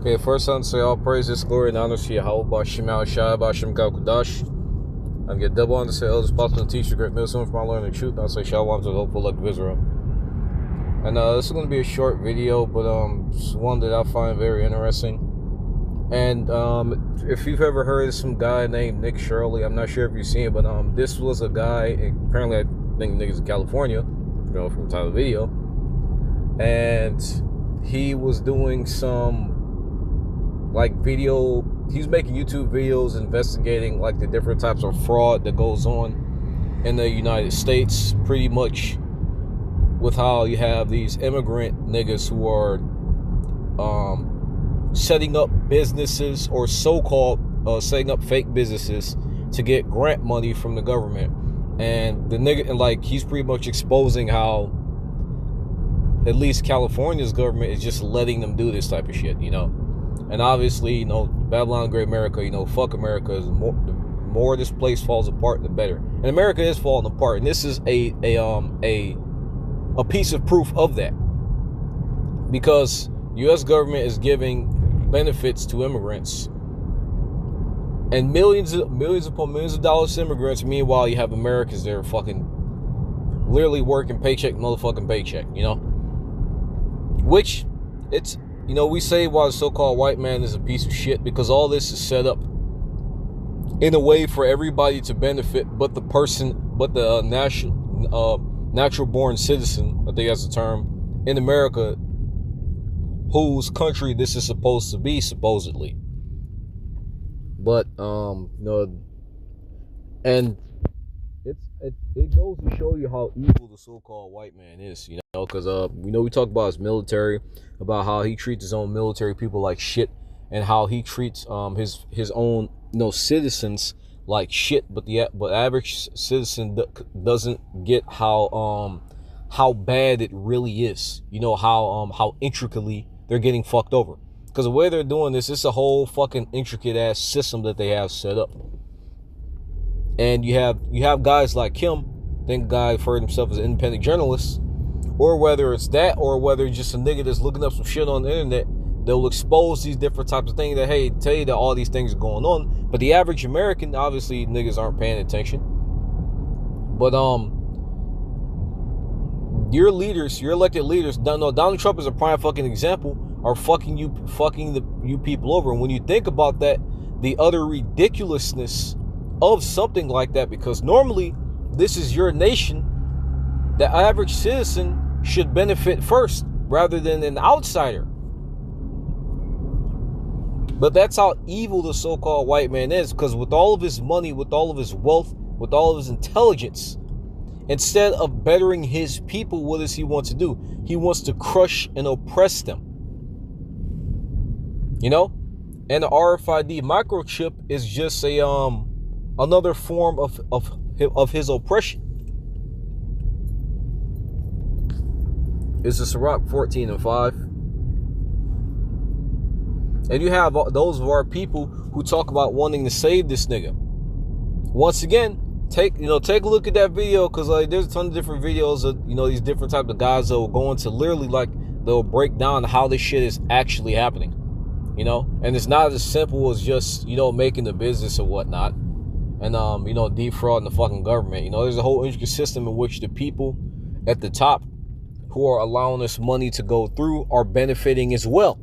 Okay, first time to say all praises, glory, and honor to Yahweh, Bashim Al-Shai, Bashim Kaukudash. I'm get double on to say elders, apostles, and teachers, great millstone from my learning the truth. I'll say Shalom to the hopeful elect of Israel. And this is going to be a short video, but it's one that I find very interesting. And if you've ever heard of some guy named Nick Shirley, I'm not sure if you've seen it, but this was a guy, apparently I think niggas in California, from the title of the video. And he was doing some he's making YouTube videos investigating like the different types of fraud that goes on in the United States, pretty much with how you have these immigrant niggas who are setting up businesses or so-called setting up fake businesses to get grant money from the government. And the nigga, and like, he's pretty much exposing how at least California's government is just letting them do this type of shit, And obviously, Babylon Great America, fuck America. The more this place falls apart, the better. And America is falling apart, and this is a piece of proof of that. Because U.S. government is giving benefits to immigrants, and millions upon millions of dollars to immigrants. Meanwhile, you have Americans that are fucking literally working paycheck, motherfucking paycheck, Which, it's, we say why the so-called white man is a piece of shit, because all this is set up in a way for everybody to benefit, but the natural-born citizen, I think that's the term, in America, whose country this is supposed to be, supposedly. But, and it goes to show you how evil the so-called white man is, because we talk about his military, about how he treats his own military people like shit, and how he treats his own citizens like shit. But average citizen doesn't get how bad it really is. How intricately they're getting fucked over, because the way they're doing this, it's a whole fucking intricate ass system that they have set up. And you have guys like him, I think a guy referred himself as an independent journalist, or whether it's that, or whether it's just a nigga that's looking up some shit on the internet, they'll expose these different types of things that, hey, tell you that all these things are going on. But the average American, obviously, niggas aren't paying attention. But your elected leaders, Donald Trump is a prime fucking example, are fucking you people over. And when you think about that, the utter ridiculousness of something like that, because normally this is your nation, the average citizen should benefit first rather than an outsider. But that's how evil the so-called white man is, because with all of his money, with all of his wealth, with all of his intelligence, instead of bettering his people, what does he want to do? He wants to crush and oppress them. And the RFID microchip is just another form of his oppression. It's a Sirach 14:5. And you have those of our people who talk about wanting to save this nigga. Once again, take a look at that video, because there's a ton of different videos of these different types of guys that will go into literally, they'll break down how this shit is actually happening. And it's not as simple as just making the business or whatnot, and defrauding the fucking government. There's a whole intricate system in which the people at the top who are allowing this money to go through are benefiting as well.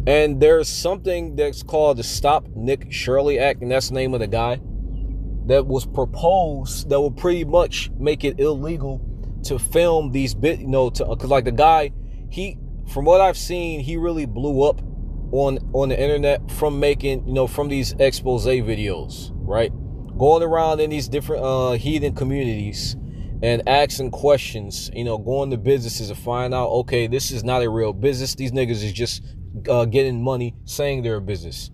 And there's something that's called the Stop Nick Shirley Act, and that's the name of the guy, that was proposed that will pretty much make it illegal to film these because the guy, from what I've seen, he really blew up on the internet from making, from these expose videos, right? Going around in these different heathen communities and asking questions, going to businesses and find out, okay, this is not a real business. These niggas is just getting money, saying they're a business.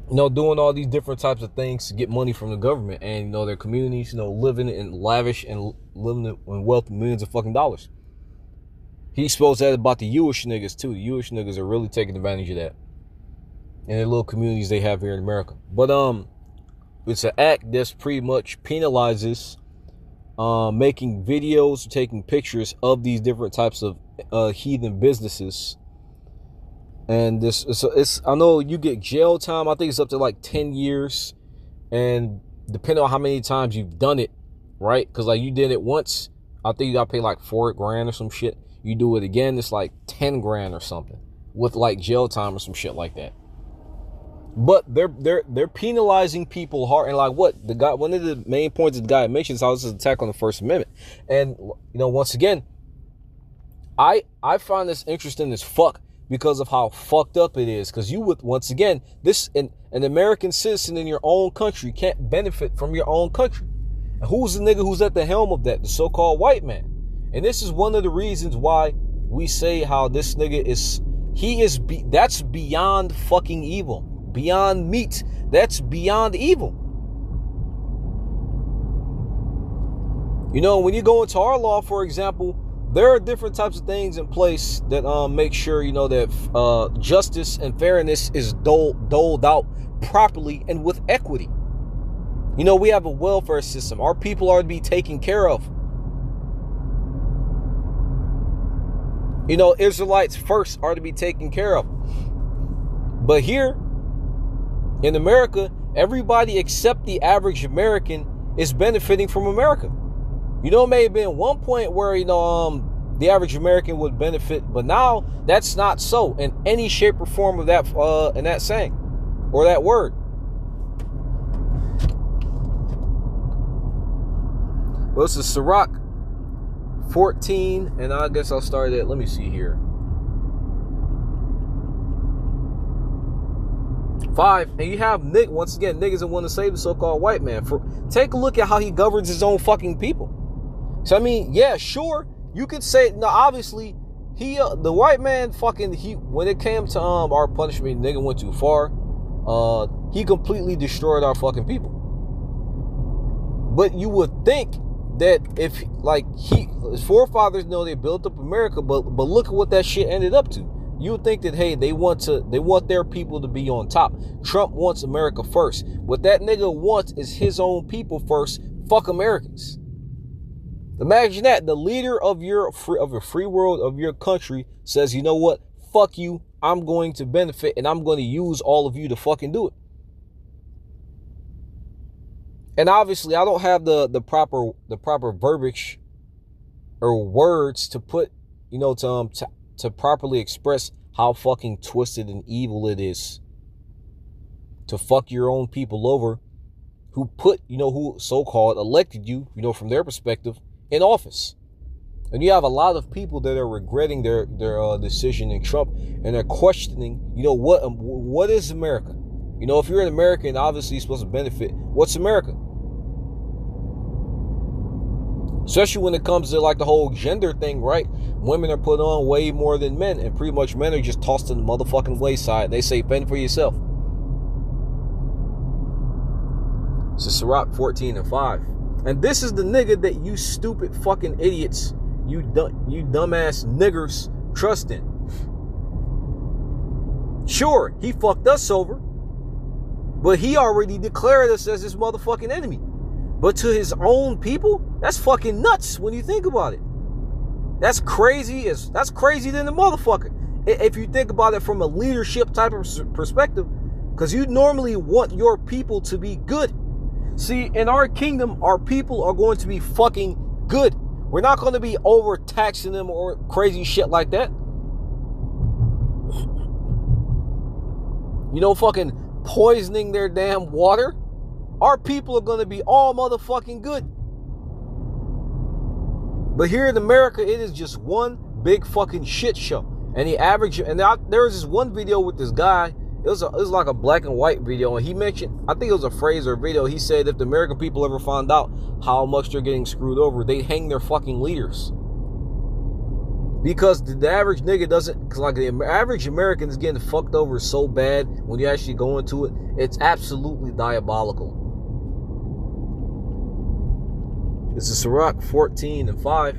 Doing all these different types of things to get money from the government, and their communities, living in lavish and living in wealth, millions of fucking dollars. He exposed that about the Jewish niggas too. The Jewish niggas are really taking advantage of that in the little communities they have here in America. But it's an act that's pretty much penalizes making videos, taking pictures of these different types of heathen businesses. And it's I know you get jail time. I think it's up to like 10 years. And depending on how many times you've done it, right? Because like you did it once, I think you got to pay like $4,000 or some shit. You do it again, it's like 10 grand or something with like jail time or some shit like that. But they're penalizing people hard. And like what the guy, one of the main points the guy mentions how this is an attack on the First Amendment. And you know, once again, I find this interesting as fuck because of how fucked up it is. Because you would, once again, this an American citizen in your own country can't benefit from your own country. And who's the nigga who's at the helm of that? The so-called white man. And this is one of the reasons why we say how this nigga that's beyond fucking evil. Beyond meat. That's beyond evil. You know, when you go into our law, for example, there are different types of things in place that make sure, you know, that justice and fairness is doled out properly and with equity. You know, we have a welfare system. Our people are to be taken care of. You know, Israelites first are to be taken care of. But here in America, everybody except the average American is benefiting from America. You know, it may have been one point where, you know, the average American would benefit, but now that's not so in any shape or form of that, in that saying or that word. Well, this is Sirach 14, and I guess I'll start at, let me see here. 5, and you have once again, niggas that want to save the so-called white man. Take a look at how he governs his own fucking people. So I mean, yeah, sure, you could say, no, obviously, the white man when it came to our punishment, nigga went too far. He completely destroyed our fucking people. But you would think that if, like, his forefathers know they built up America, but look at what that shit ended up to. You would think that, hey, they want their people to be on top. Trump wants America first. What that nigga wants is his own people first. Fuck Americans. Imagine that. The leader of a free world, of your country, says, you know what? Fuck you. I'm going to benefit, and I'm going to use all of you to fucking do it. And obviously, I don't have the proper verbiage or words to put, you know, to properly express how fucking twisted and evil it is to fuck your own people over, who so-called elected you, you know, from their perspective, in office. And you have a lot of people that are regretting their decision in Trump, and they're questioning, you know, what is America? You know, if you're an American, obviously you're supposed to benefit. What's America? Especially when it comes to like the whole gender thing, right? Women are put on way more than men, and pretty much men are just tossed to the motherfucking wayside. They say, fend for yourself. So Sirach 14 and 5. And this is the nigga that you stupid fucking idiots, you dumbass niggers trust in. Sure, he fucked us over, but he already declared us as his motherfucking enemy. But to his own people, that's fucking nuts when you think about it. That's crazy. That's crazy than the motherfucker. If you think about it from a leadership type of perspective, because you normally want your people to be good. See, in our kingdom, our people are going to be fucking good. We're not going to be overtaxing them or crazy shit like that. You know, fucking poisoning their damn water. Our people are going to be all motherfucking good. But here in America, it is just one big fucking shit show. And there was this one video with this guy. It was like a black and white video, and he mentioned, I think it was a phrase or a video, he said if the American people ever found out how much they're getting screwed over, they'd hang their fucking leaders. Because the average nigga doesn't, because like the average American is getting fucked over so bad when you actually go into it, it's absolutely diabolical. This is Sirach 14 and 5.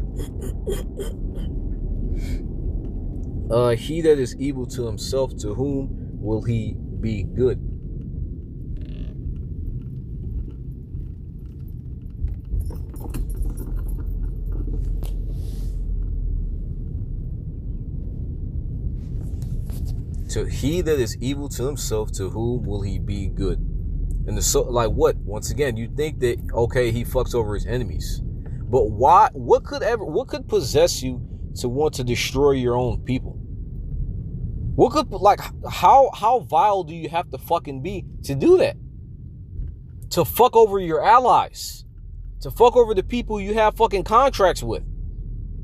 He that is evil to himself, to whom will he be good? To he that is evil to himself, to whom will he be good? And the so like what? Once again, you think that okay, he fucks over his enemies, but why? What could possess you to want to destroy your own people? What could like how vile do you have to fucking be to do that? To fuck over your allies, to fuck over the people you have fucking contracts with,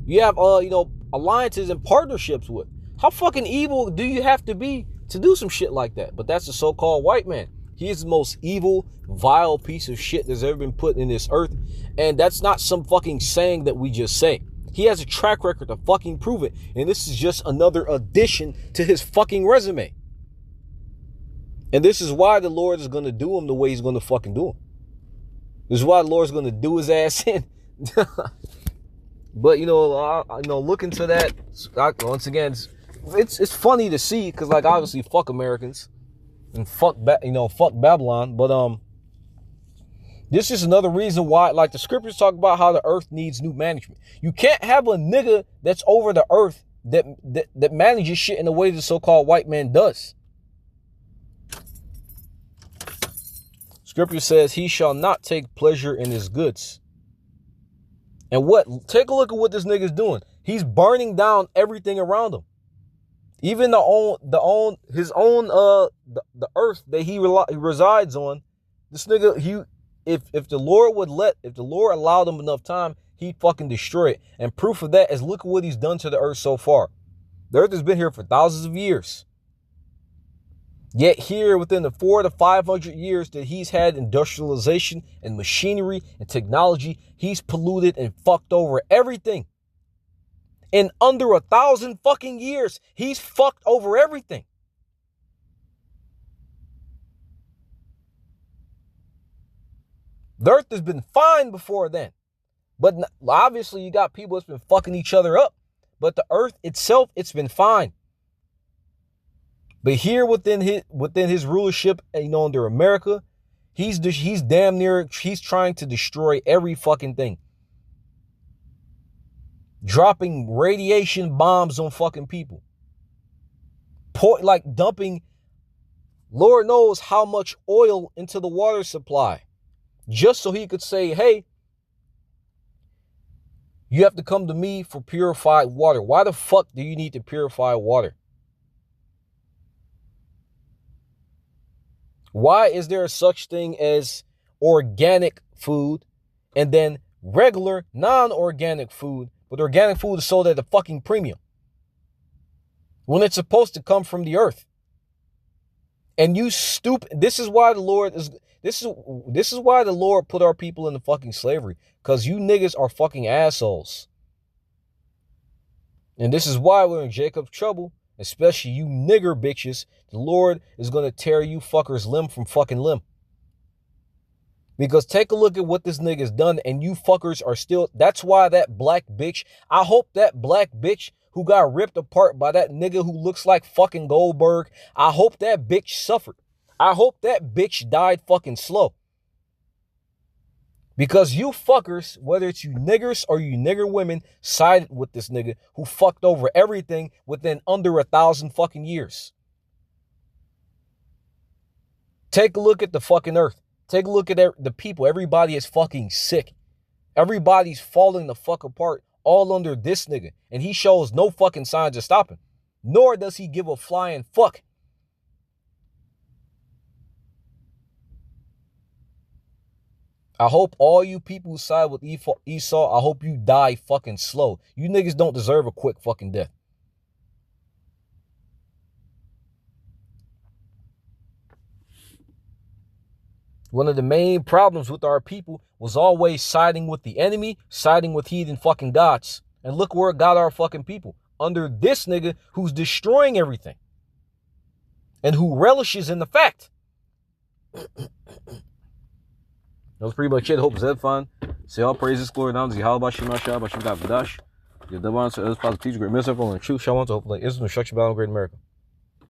you have alliances and partnerships with. How fucking evil do you have to be to do some shit like that? But that's the so-called white man. He is the most evil, vile piece of shit that's ever been put in this earth. And that's not some fucking saying that we just say. He has a track record to fucking prove it. And this is just another addition to his fucking resume. And this is why the Lord is going to do him the way he's going to fucking do him. This is why the Lord's going to do his ass in. But, look into that. Once again, it's funny to see because, like, obviously, fuck Americans and fuck Babylon. But this is another reason why, like, the scriptures talk about how the earth needs new management. You can't have a nigga that's over the earth that manages shit in the way the so-called white man does. Scripture says he shall not take pleasure in his goods. And take a look at what this nigga's doing. He's burning down everything around him. Even the earth that he resides on. This nigga, if the Lord allowed him enough time, he'd fucking destroy it. And proof of that is look at what he's done to the earth so far. The earth has been here for thousands of years. Yet here within the 400 to 500 years that he's had industrialization and machinery and technology, he's polluted and fucked over everything. In under 1,000 fucking years, he's fucked over everything. The earth has been fine before then. But obviously you got people that's been fucking each other up. But the earth itself, it's been fine. But here within his rulership, under America, he's trying to destroy every fucking thing. Dropping radiation bombs on fucking people. Dumping Lord knows how much oil into the water supply. Just so he could say, hey, you have to come to me for purified water. Why the fuck do you need to purify water? Why is there such thing as organic food and then regular non-organic food, but organic food is sold at a fucking premium when it's supposed to come from the earth? And you stupid. This is why the Lord put our people into fucking slavery, because you niggas are fucking assholes. And this is why we're in Jacob's trouble. Especially you nigger bitches, the Lord is going to tear you fuckers limb from fucking limb. Because take a look at what this nigga's done and you fuckers are still, that's why that black bitch, I hope that black bitch who got ripped apart by that nigga who looks like fucking Goldberg, I hope that bitch suffered. I hope that bitch died fucking slow. Because you fuckers, whether it's you niggers or you nigger women, sided with this nigga who fucked over everything within under 1,000 fucking years. Take a look at the fucking earth. Take a look at the people. Everybody is fucking sick. Everybody's falling the fuck apart all under this nigga. And he shows no fucking signs of stopping. Nor does he give a flying fuck. I hope all you people who side with Esau, I hope you die fucking slow. You niggas don't deserve a quick fucking death. One of the main problems with our people was always siding with the enemy, siding with heathen fucking gods. And look where it got our fucking people. Under this nigga who's destroying everything. And who relishes in the fact. That was pretty much it. Hope it's had fun. Say all praises, glory, and honor to Yahweh, Shem, Yahshua, Bashim, God, Vadash. Your divine, so as positive teacher, great minister, and truth, shall want to hopefully is the instruction battle, great America.